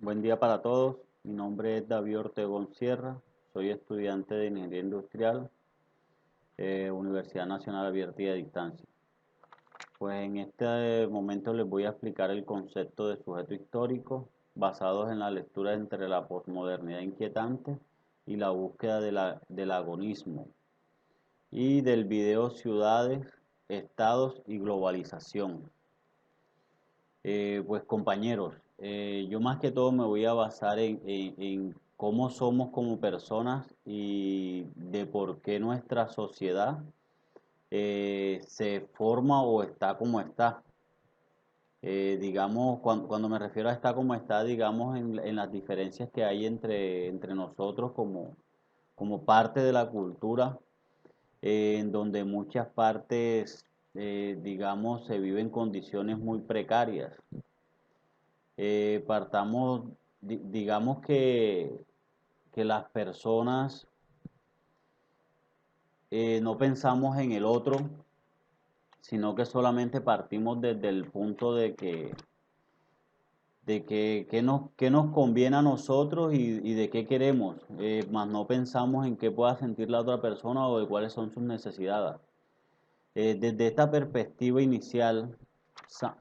Buen día para todos. Mi nombre es David Ortegón Sierra. Soy estudiante de Ingeniería Industrial, Universidad Nacional Abierta y a Distancia. Pues en este momento les voy a explicar el concepto de sujeto histórico basados en la lectura entre la posmodernidad inquietante y la búsqueda del agonismo y del video Ciudades, Estados y Globalización. Pues compañeros, yo más que todo me voy a basar en cómo somos como personas y de por qué nuestra sociedad se forma o está como está. Digamos, cuando me refiero a está como está, digamos, en las diferencias que hay entre nosotros como parte de la cultura, en donde muchas partes, digamos, se viven condiciones muy precarias. Partamos, digamos que las personas no pensamos en el otro, sino que solamente partimos desde el punto de que qué nos conviene a nosotros y de qué queremos, más no pensamos en qué pueda sentir la otra persona o de cuáles son sus necesidades. Desde esta perspectiva inicial,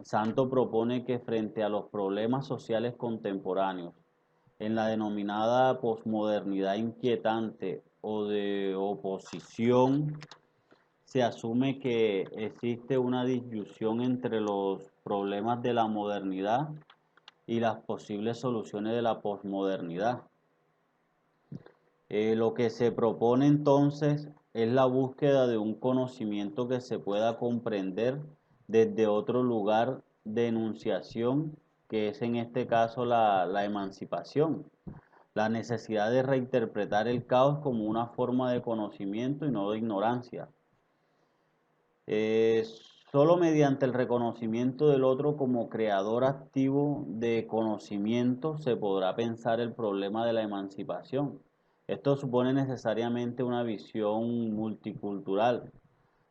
Santo propone que frente a los problemas sociales contemporáneos, en la denominada posmodernidad inquietante o de oposición, se asume que existe una disyunción entre los problemas de la modernidad y las posibles soluciones de la posmodernidad. Lo que se propone entonces es la búsqueda de un conocimiento que se pueda comprender desde otro lugar de enunciación, que es en este caso la emancipación, la necesidad de reinterpretar el caos como una forma de conocimiento y no de ignorancia. Eh, Solo mediante el reconocimiento del otro como creador activo de conocimiento se podrá pensar el problema de la emancipación. Esto supone necesariamente una visión multicultural,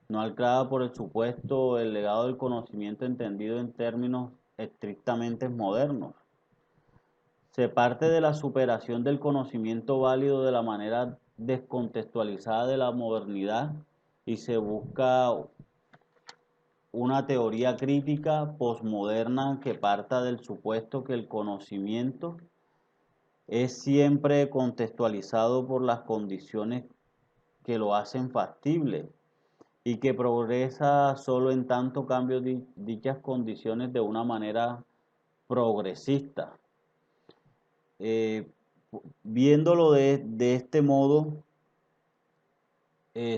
no anclada por el supuesto el legado del conocimiento entendido en términos estrictamente modernos. Se parte de la superación del conocimiento válido de la manera descontextualizada de la modernidad y se busca una teoría crítica posmoderna que parta del supuesto que el conocimiento es siempre contextualizado por las condiciones que lo hacen factible y que progresa solo en tanto cambio dichas condiciones de una manera progresista. Eh, Viéndolo de este modo,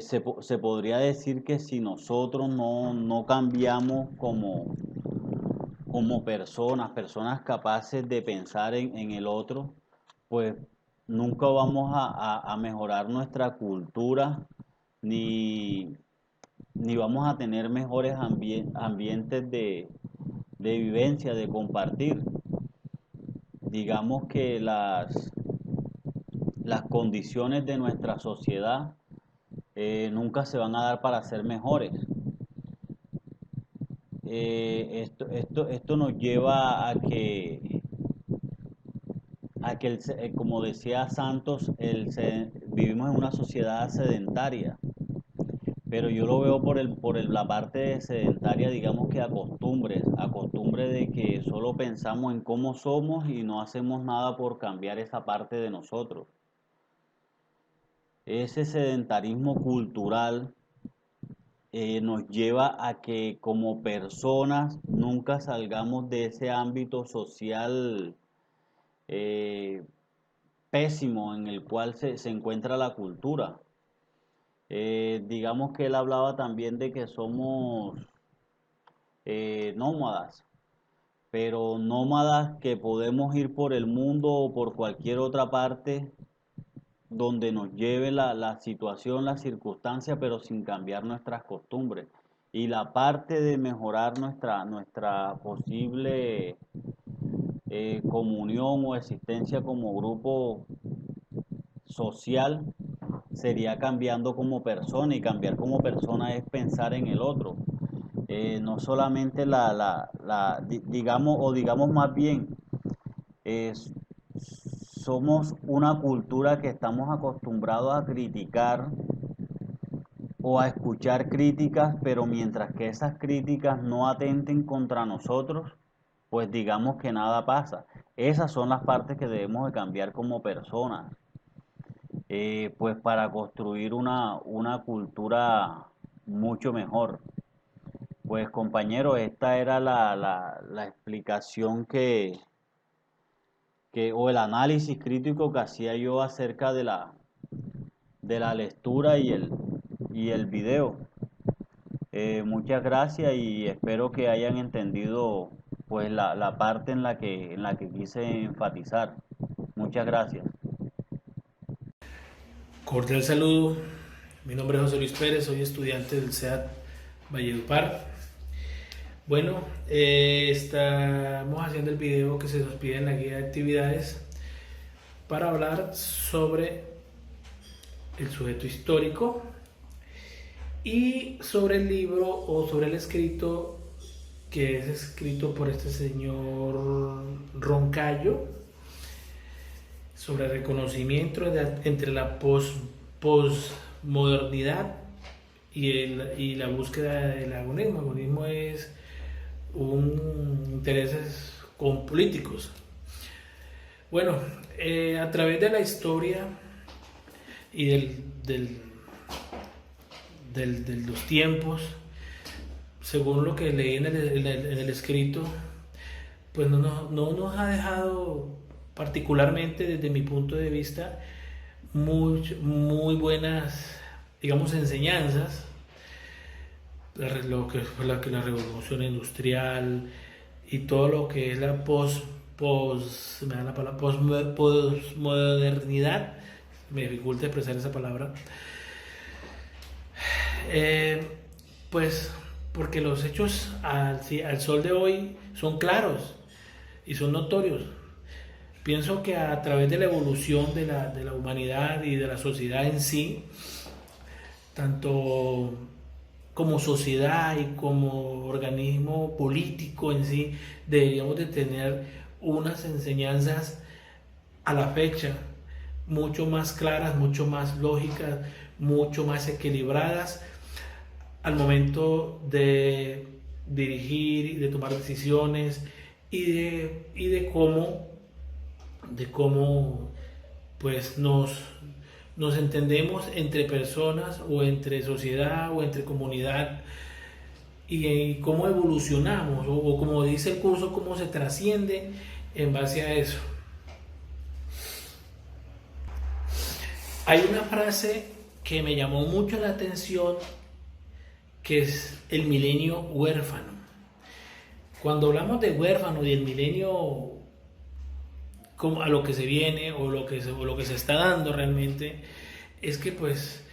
se podría decir que si nosotros no cambiamos como personas capaces de pensar en el otro, pues nunca vamos a mejorar nuestra cultura ni, ni vamos a tener mejores ambientes de vivencia, de compartir. Digamos que las condiciones de nuestra sociedad nunca se van a dar para ser mejores. Esto nos lleva a que como decía Santos, vivimos en una sociedad sedentaria, pero yo lo veo la parte de sedentaria, digamos que a costumbre de que solo pensamos en cómo somos y no hacemos nada por cambiar esa parte de nosotros. Ese sedentarismo cultural nos lleva a que como personas nunca salgamos de ese ámbito social eh, pésimo en el cual se encuentra la cultura. Digamos que él hablaba también de que somos nómadas, pero nómadas que podemos ir por el mundo o por cualquier otra parte donde nos lleve la situación, la circunstancia, pero sin cambiar nuestras costumbres. Y la parte de mejorar nuestra posible comunión o existencia como grupo social sería cambiando como persona, y cambiar como persona es pensar en el otro. No solamente digamos, o digamos más bien, somos una cultura que estamos acostumbrados a criticar o a escuchar críticas, pero mientras que esas críticas no atenten contra nosotros, pues digamos que nada pasa. Esas son las partes que debemos de cambiar como personas, pues para construir una cultura mucho mejor. Pues compañero, esta era la explicación o el análisis crítico que hacía yo acerca de la lectura y el video. Muchas gracias y espero que hayan entendido pues la parte en la que quise enfatizar. Muchas gracias. Cordial saludo, mi nombre es José Luis Pérez, soy estudiante del SEAD Valledupar. Bueno, estamos haciendo el video que se nos pide en la guía de actividades para hablar sobre el sujeto histórico y sobre el libro o sobre el escrito que es escrito por este señor Roncayo sobre el reconocimiento entre la posmodernidad y la búsqueda del agonismo. Agonismo es intereses con políticos. Bueno, a través de la historia y de los tiempos, según lo que leí en el escrito, pues no nos ha dejado, particularmente desde mi punto de vista, muy buenas, digamos, enseñanzas. Lo que fue la revolución industrial y todo lo que es la posmodernidad, me dificulta expresar esa palabra, pues porque los hechos al sol de hoy son claros y son notorios. Pienso que a través de la evolución de la humanidad y de la sociedad en sí, tanto como sociedad y como organismo político en sí, deberíamos de tener unas enseñanzas a la fecha mucho más claras, mucho más lógicas, mucho más equilibradas al momento de dirigir y de tomar decisiones y de cómo pues nos entendemos entre personas o entre sociedad o entre comunidad y cómo evolucionamos o como dice el curso, cómo se trasciende en base a eso. Hay una frase que me llamó mucho la atención que es el milenio huérfano. Cuando hablamos de huérfano y el milenio como a lo que se viene o lo que se está dando realmente, es que pues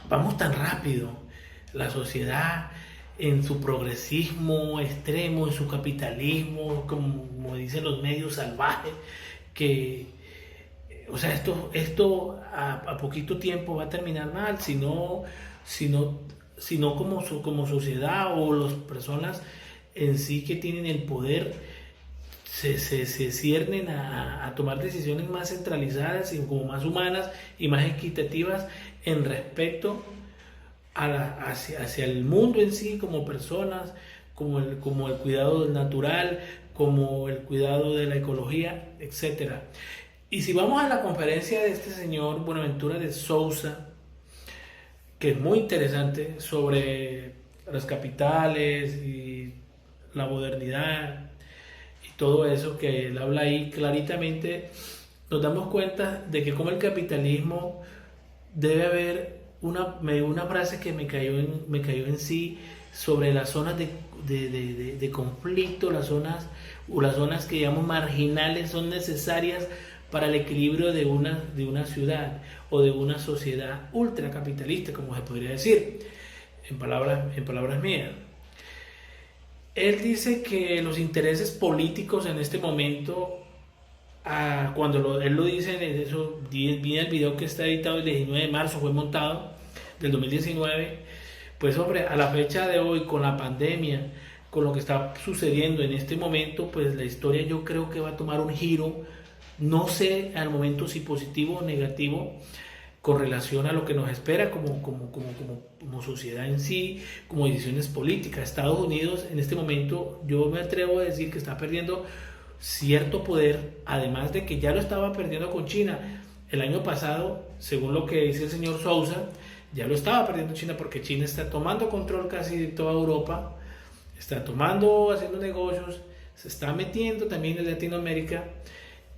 vamos tan rápido. La sociedad en su progresismo extremo, en su capitalismo, como dicen los medios salvajes, que, o sea, esto a poquito tiempo va a terminar mal, sino como sociedad o las personas en sí que tienen el poder se ciernen a tomar decisiones más centralizadas y como más humanas y más equitativas en respecto hacia el mundo en sí, como personas, como el cuidado del natural, como el cuidado de la ecología, etc. Y si vamos a la conferencia de este señor Buenaventura de Sousa, que es muy interesante, sobre las capitales y la modernidad y todo eso, que él habla ahí claritamente, nos damos cuenta de que como el capitalismo debe haber una frase que me cayó en sí sobre las zonas de conflicto, las zonas que digamos marginales son necesarias para el equilibrio de una ciudad o de una sociedad ultracapitalista, como se podría decir, en palabras mías. Él dice que los intereses políticos en este momento, cuando él lo dice, viene el video que está editado el 19 de marzo, fue montado, del 2019, pues hombre, a la fecha de hoy, con la pandemia, con lo que está sucediendo en este momento, pues la historia yo creo que va a tomar un giro No sé al momento si positivo o negativo con relación a lo que nos espera como sociedad en sí, como decisiones políticas. Estados Unidos en este momento yo me atrevo a decir que está perdiendo cierto poder, además de que ya lo estaba perdiendo con China. El año pasado, según lo que dice el señor Sousa, ya lo estaba perdiendo China porque China está tomando control casi de toda Europa, está tomando, haciendo negocios, se está metiendo también en Latinoamérica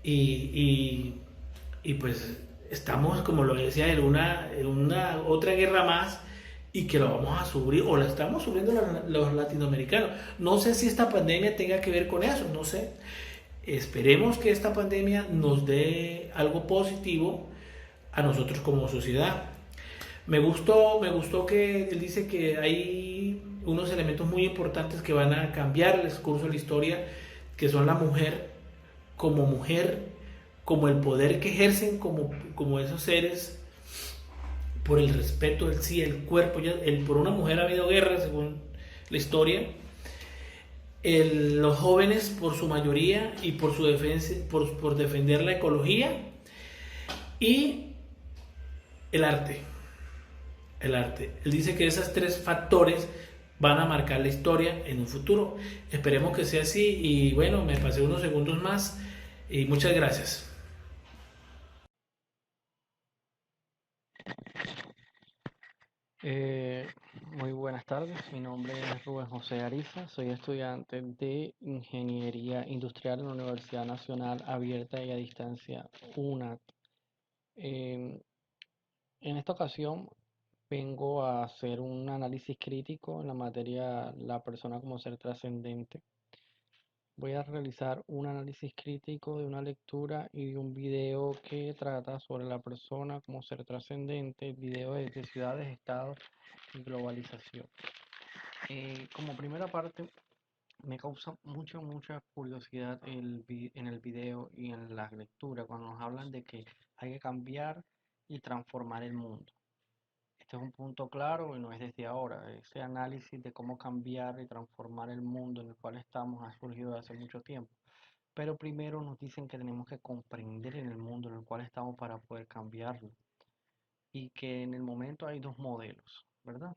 y, y, y pues estamos, como lo decía, en una otra guerra más y que lo vamos a sufrir o la estamos sufriendo los latinoamericanos. No sé si esta pandemia tenga que ver con eso, no sé. Esperemos que esta pandemia nos dé algo positivo a nosotros como sociedad. Me gustó que él dice que hay unos elementos muy importantes que van a cambiar el curso de la historia, que son la mujer, como el poder que ejercen como esos seres, por el respeto del sí, el cuerpo. Por una mujer ha habido guerra, según la historia. Los jóvenes, por su mayoría, y por su defensa, por defender la ecología y el arte. El arte. Él dice que esos tres factores van a marcar la historia en un futuro. Esperemos que sea así y bueno, me pasé unos segundos más y muchas gracias. Eh, Muy buenas tardes, mi nombre es Rubén José Ariza, soy estudiante de Ingeniería Industrial en la Universidad Nacional Abierta y a Distancia UNAD. Em, en esta ocasión vengo a hacer un análisis crítico en la materia La persona como ser trascendente. Voy a realizar un análisis crítico de una lectura y de un video que trata sobre la persona como ser trascendente. El video es de ciudades, estados y globalización. Como primera parte, me causa mucha curiosidad en el video y en la lectura cuando nos hablan de que hay que cambiar y transformar el mundo. Este es un punto claro y no es desde ahora. Ese análisis de cómo cambiar y transformar el mundo en el cual estamos ha surgido hace mucho tiempo. Pero primero nos dicen que tenemos que comprender en el mundo en el cual estamos para poder cambiarlo. Y que en el momento hay dos modelos, ¿verdad?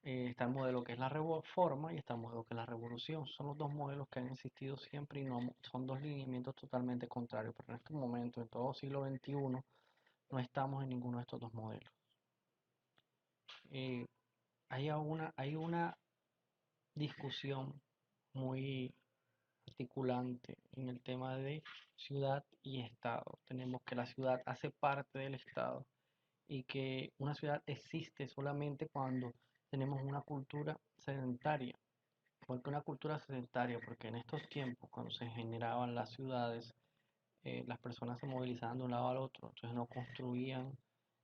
Está el modelo que es la reforma y está el modelo que es la revolución. Son los dos modelos que han existido siempre y no son dos lineamientos totalmente contrarios. Pero en este momento, en todo siglo XXI, no estamos en ninguno de estos dos modelos. Eh, hay una discusión muy articulante en el tema de ciudad y estado. Tenemos que la ciudad hace parte del estado y que una ciudad existe solamente cuando tenemos una cultura sedentaria. ¿Por qué una cultura sedentaria? Porque en estos tiempos, cuando se generaban las ciudades, las personas se movilizaban de un lado al otro, entonces no construían,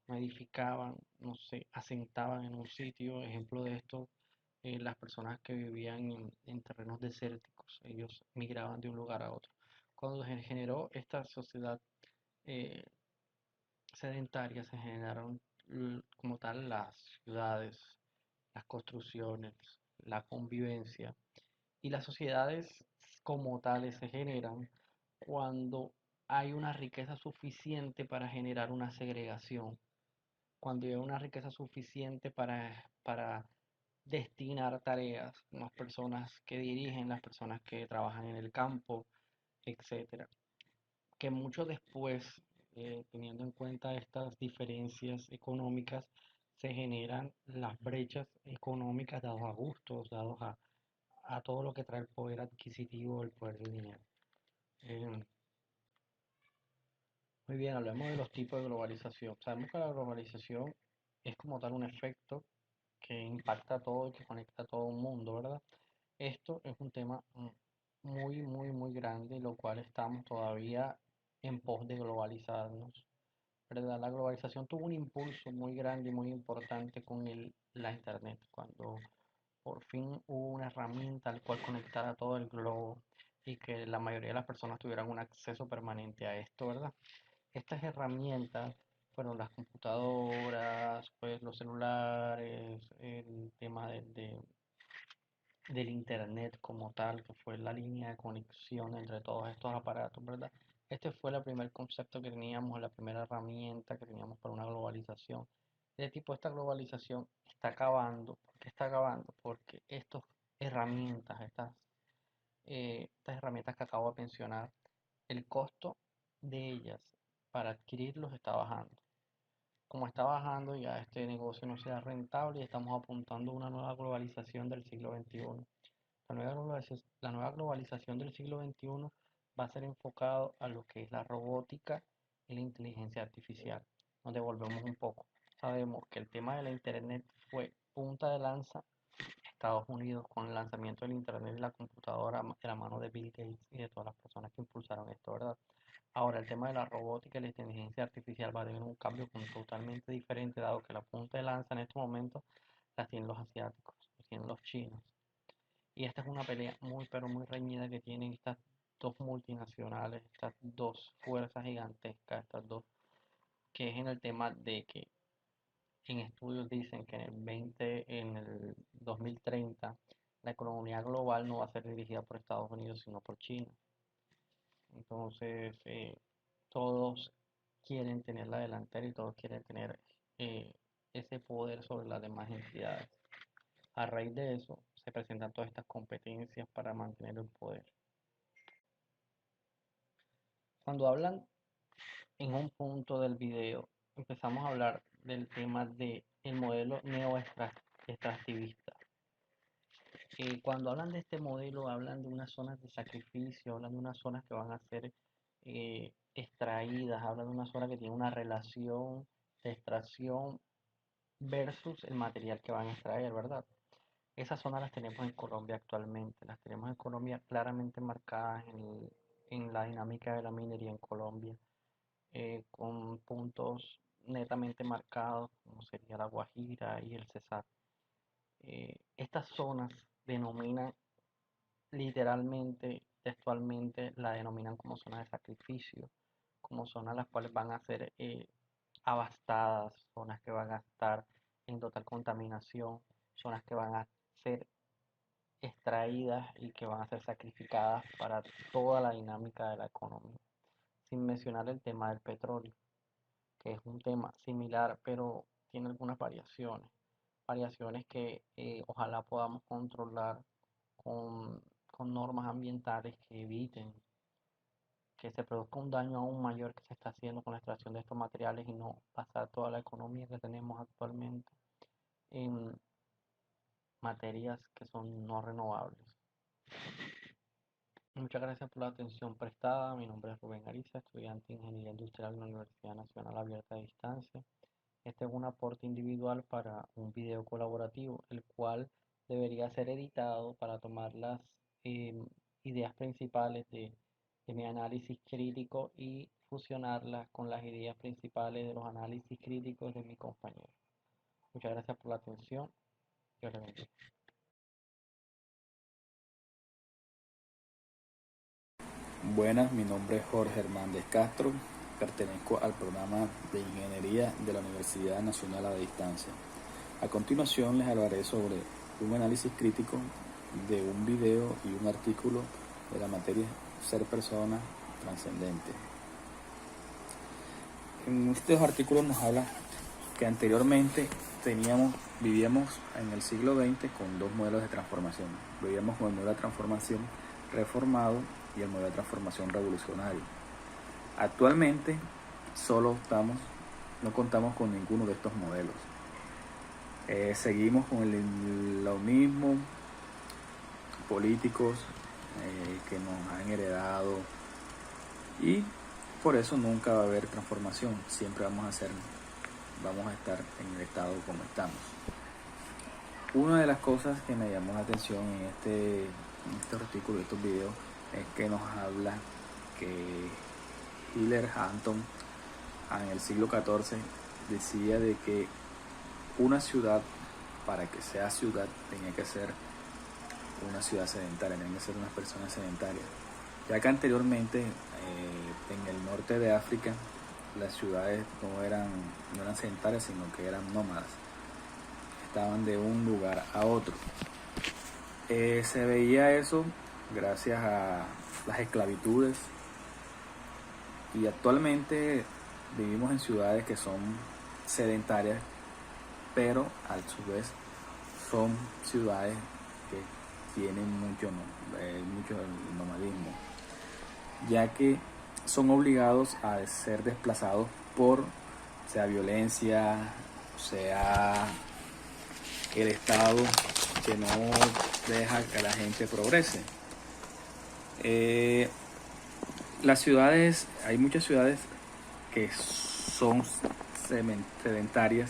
no edificaban, no se asentaban en un sitio. Ejemplo de esto, las personas que vivían en terrenos desérticos, ellos migraban de un lugar a otro. Cuando se generó esta sociedad eh, sedentaria, se generaron como tal las ciudades, las construcciones, la convivencia. Y las sociedades como tales se generan cuando hay una riqueza suficiente para generar una segregación, cuando hay una riqueza suficiente para destinar tareas, las personas que dirigen, las personas que trabajan en el campo, etcétera. Que mucho después, teniendo en cuenta estas diferencias económicas, se generan las brechas económicas dados a gustos, dados a todo lo que trae el poder adquisitivo, el poder del dinero. Eh, Muy bien, hablemos de los tipos de globalización. Sabemos que la globalización es como tal un efecto que impacta a todo y que conecta a todo un mundo, ¿verdad? Esto es un tema muy grande, lo cual estamos todavía en pos de globalizarnos, ¿verdad? La globalización tuvo un impulso muy grande y muy importante con la Internet, cuando por fin hubo una herramienta al cual conectar a todo el globo y que la mayoría de las personas tuvieran un acceso permanente a esto, ¿verdad? Estas herramientas fueron las computadoras, pues los celulares, el tema del internet como tal, que fue la línea de conexión entre todos estos aparatos, ¿verdad? Este fue el primer concepto que teníamos, la primera herramienta que teníamos para una globalización. De tipo, esta globalización está acabando. ¿Por qué está acabando? Porque estas herramientas que acabo de mencionar, el costo de ellas para adquirirlos está bajando. Como está bajando, ya este negocio no será rentable y estamos apuntando a una nueva globalización del siglo XXI. La nueva globalización del siglo XXI va a ser enfocado a lo que es la robótica y la inteligencia artificial. Nos devolvemos un poco. Sabemos que el tema de la Internet fue punta de lanza Estados Unidos con el lanzamiento del Internet y la computadora de la mano de Bill Gates y de todas las personas que impulsaron esto, ¿verdad? Ahora, el tema de la robótica y la inteligencia artificial va a tener un cambio totalmente diferente, dado que la punta de lanza en este momento la tienen los asiáticos, la tienen los chinos. Y esta es una pelea muy, pero muy reñida que tienen estas dos multinacionales, estas dos fuerzas gigantescas, estas dos, que es en el tema de que en estudios dicen que en el 2030 la economía global no va a ser dirigida por Estados Unidos, sino por China. Entonces, todos quieren tener la delantera y todos quieren tener eh, ese poder sobre las demás entidades. A raíz de eso, se presentan todas estas competencias para mantener el poder. Cuando hablan en un punto del video, empezamos a hablar del tema del modelo neo-extractivista. Cuando hablan de este modelo, hablan de unas zonas de sacrificio, hablan de unas zonas que van a ser extraídas, hablan de una zona que tiene una relación de extracción versus el material que van a extraer, ¿verdad? Esas zonas las tenemos en Colombia actualmente, las tenemos en Colombia claramente marcadas en la dinámica de la minería en Colombia, con puntos netamente marcados, como sería la Guajira y el Cesar. Estas zonas denominan literalmente, textualmente, la denominan como zonas de sacrificio, como zonas las cuales van a ser abastadas, zonas que van a estar en total contaminación, zonas que van a ser extraídas y que van a ser sacrificadas para toda la dinámica de la economía. Sin mencionar el tema del petróleo, que es un tema similar, pero tiene algunas variaciones que ojalá podamos controlar con normas ambientales que eviten que se produzca un daño aún mayor que se está haciendo con la extracción de estos materiales y no pasar toda la economía que tenemos actualmente en materias que son no renovables. Muchas gracias por la atención prestada. Mi nombre es Rubén Ariza, estudiante de Ingeniería Industrial en la Universidad Nacional Abierta a Distancia. Este es un aporte individual para un video colaborativo, el cual debería ser editado para tomar las ideas principales de mi análisis crítico y fusionarlas con las ideas principales de los análisis críticos de mi compañero. Muchas gracias por la atención. Dios les bendiga. Buenas, mi nombre es Jorge Hernández Castro, pertenezco al programa de Ingeniería de la Universidad Nacional a Distancia. A continuación les hablaré sobre un análisis crítico de un video y un artículo de la materia Ser Persona Trascendente. En estos artículos nos habla que anteriormente vivíamos en el siglo XX con dos modelos de transformación. Vivíamos con el modelo de transformación reformado y el modelo de transformación revolucionario. Actualmente no contamos con ninguno de estos modelos. Seguimos con lo mismo, políticos que nos han heredado, y por eso nunca va a haber transformación. Siempre vamos a estar en el estado como estamos. Una de las cosas que me llamó la atención en este artículo, estos videos, es que nos habla que Hillel Hampton en el siglo XIV decía de que una ciudad, para que sea ciudad, tenía que ser una ciudad sedentaria, tenían que ser unas personas sedentarias, ya que anteriormente en el norte de África las ciudades no eran sedentarias, sino que eran nómadas, estaban de un lugar a otro. Se veía eso gracias a las esclavitudes Y actualmente vivimos en ciudades que son sedentarias, pero a su vez son ciudades que tienen mucho nomadismo, ya que son obligados a ser desplazados por, sea violencia, sea el Estado que no deja que la gente progrese. Las ciudades, hay muchas ciudades que son sedentarias,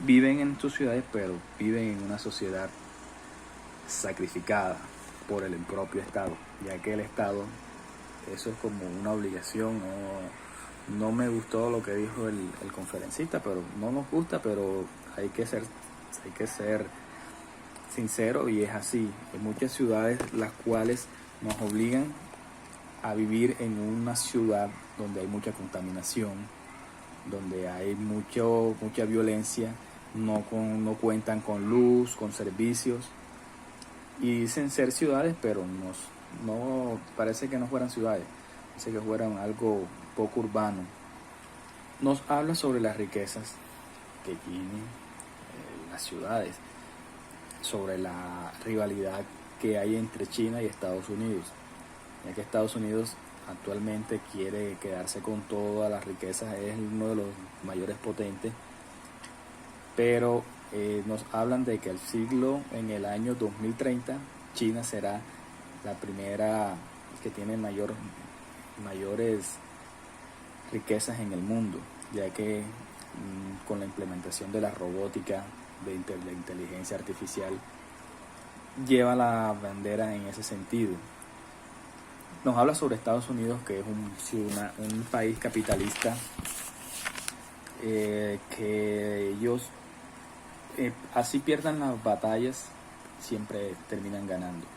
viven en sus ciudades, pero viven en una sociedad sacrificada por el propio Estado, ya que el Estado, eso es como una obligación. No me gustó lo que dijo el conferencista, pero no nos gusta, pero hay que ser sincero, y es así. Hay muchas ciudades las cuales nos obligan a vivir en una ciudad donde hay mucha contaminación, donde hay mucha violencia, no cuentan con luz, con servicios, y dicen ser ciudades, pero no parece que no fueran ciudades, parece que fueran algo poco urbano. Nos habla sobre las riquezas que tienen las ciudades, sobre la rivalidad que hay entre China y Estados Unidos, ya que Estados Unidos actualmente quiere quedarse con todas las riquezas, es uno de los mayores potentes, pero nos hablan de que en el año 2030, China será la primera que tiene mayores riquezas en el mundo, ya que con la implementación de la robótica, de la inteligencia artificial, lleva la bandera en ese sentido. Nos habla sobre Estados Unidos, que es un país capitalista, que ellos, así pierdan las batallas, siempre terminan ganando.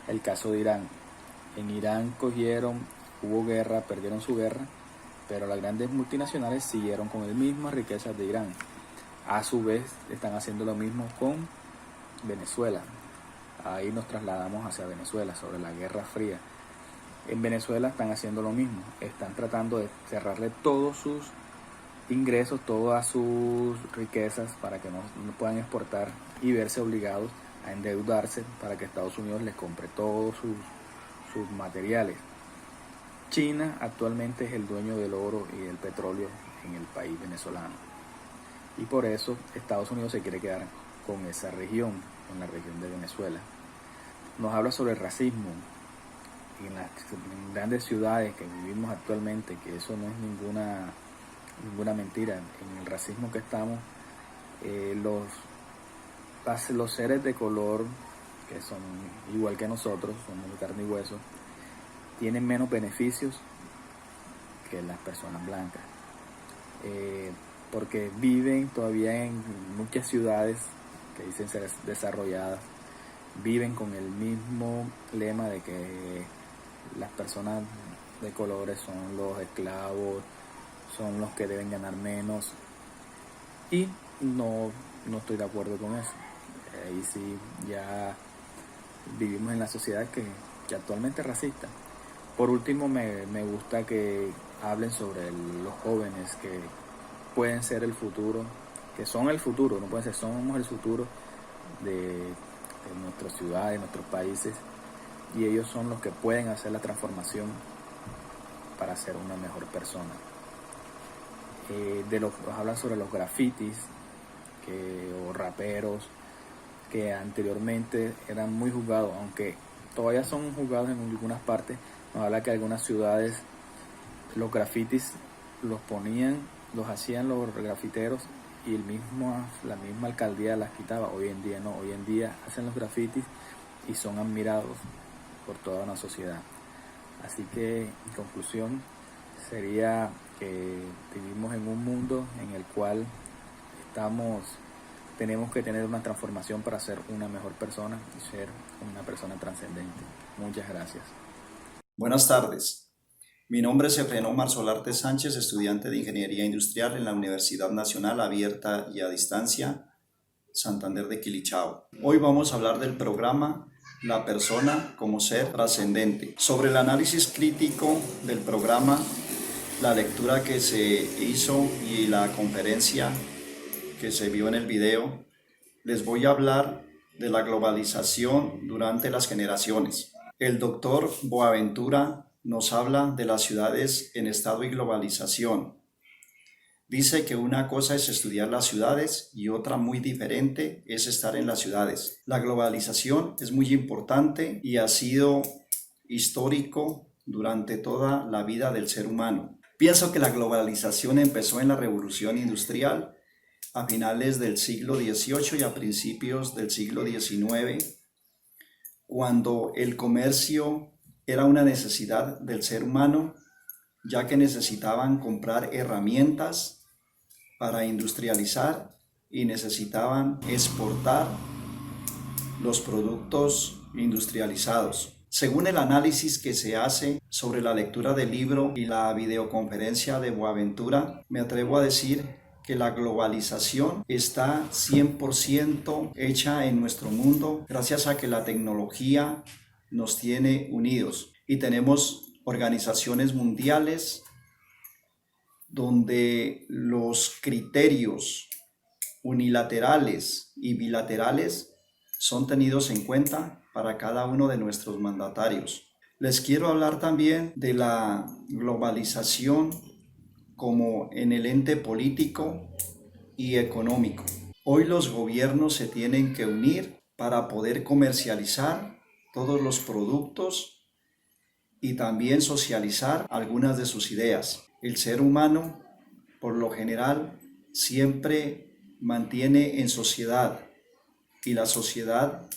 El caso de Irán. En Irán hubo guerra, perdieron su guerra, pero las grandes multinacionales siguieron con las mismas riquezas de Irán. A su vez están haciendo lo mismo con Venezuela. Ahí nos trasladamos hacia Venezuela, sobre la Guerra Fría. En Venezuela están haciendo lo mismo, están tratando de cerrarle todos sus ingresos, todas sus riquezas, para que no puedan exportar y verse obligados a endeudarse para que Estados Unidos les compre todos sus materiales. China actualmente es el dueño del oro y del petróleo en el país venezolano, y por eso Estados Unidos se quiere quedar con esa región, con la región de Venezuela. Nos habla sobre el racismo en las grandes ciudades que vivimos actualmente, que eso no es ninguna mentira. En el racismo que estamos, los seres de color, que son igual que nosotros, somos de carne y hueso, tienen menos beneficios que las personas blancas, porque viven todavía en muchas ciudades que dicen ser desarrolladas, viven con el mismo lema de que las personas de colores son los esclavos, son los que deben ganar menos, y no estoy de acuerdo con eso. Ahí sí ya vivimos en la sociedad que actualmente es racista. Por último, me gusta que hablen sobre los jóvenes, que pueden ser el futuro, que son el futuro, no pueden ser, somos el futuro de nuestras ciudades, de nuestros países, y ellos son los que pueden hacer la transformación para ser una mejor persona. Hablan sobre los grafitis o raperos, que anteriormente eran muy juzgados, aunque todavía son juzgados en algunas partes. Nos habla que algunas ciudades los grafitis los hacían los grafiteros, y la misma alcaldía las quitaba. Hoy en día no, hoy en día hacen los grafitis y son admirados por toda una sociedad. Así que, en conclusión, sería que vivimos en un mundo en el cual tenemos que tener una transformación para ser una mejor persona y ser una persona trascendente. Muchas gracias. Buenas tardes. Mi nombre es Efraín Omar Solarte Sánchez, estudiante de Ingeniería Industrial en la Universidad Nacional Abierta y a Distancia, Santander de Quilichao. Hoy vamos a hablar del programa La persona como ser trascendente. Sobre el análisis crítico del programa, la lectura que se hizo y la conferencia que se vio en el video, les voy a hablar de la globalización durante las generaciones. El doctor Boaventura nos habla de las ciudades en estado de globalización. Dice que una cosa es estudiar las ciudades y otra muy diferente es estar en las ciudades. La globalización es muy importante y ha sido histórico durante toda la vida del ser humano. Pienso que la globalización empezó en la Revolución Industrial a finales del siglo XVIII y a principios del siglo XIX, cuando el comercio era una necesidad del ser humano, ya que necesitaban comprar herramientas para industrializar y necesitaban exportar los productos industrializados. Según el análisis que se hace sobre la lectura del libro y la videoconferencia de Boaventura, me atrevo a decir que la globalización está 100% hecha en nuestro mundo gracias a que la tecnología nos tiene unidos y tenemos organizaciones mundiales donde los criterios unilaterales y bilaterales son tenidos en cuenta para cada uno de nuestros mandatarios. Les quiero hablar también de la globalización como en el ente político y económico. Hoy los gobiernos se tienen que unir para poder comercializar todos los productos y también socializar algunas de sus ideas. El ser humano, por lo general, siempre mantiene en sociedad y la sociedad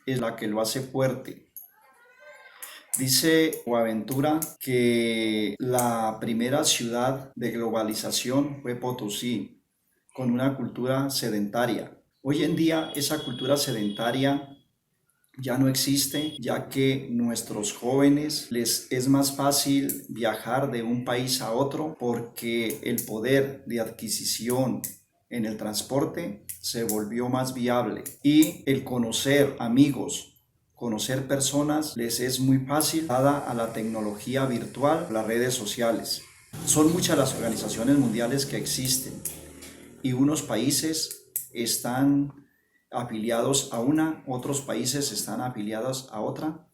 es la que lo hace fuerte. Dice Boaventura que la primera ciudad de globalización fue Potosí, con una cultura sedentaria. Hoy en día esa cultura sedentaria ya no existe, ya que nuestros jóvenes les es más fácil viajar de un país a otro porque el poder de adquisición en el transporte se volvió más viable y el conocer amigos, conocer personas les es muy fácil dada a la tecnología virtual, las redes sociales. Son muchas las organizaciones mundiales que existen y unos países están afiliados a una, otros países están afiliados a otra,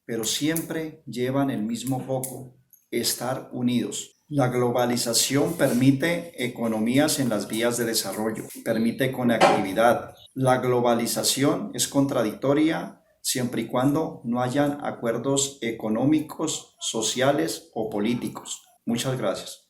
pero siempre llevan el mismo foco, estar unidos. La globalización permite economías en las vías de desarrollo, permite conectividad. La globalización es contradictoria siempre y cuando no hayan acuerdos económicos, sociales o políticos. Muchas gracias.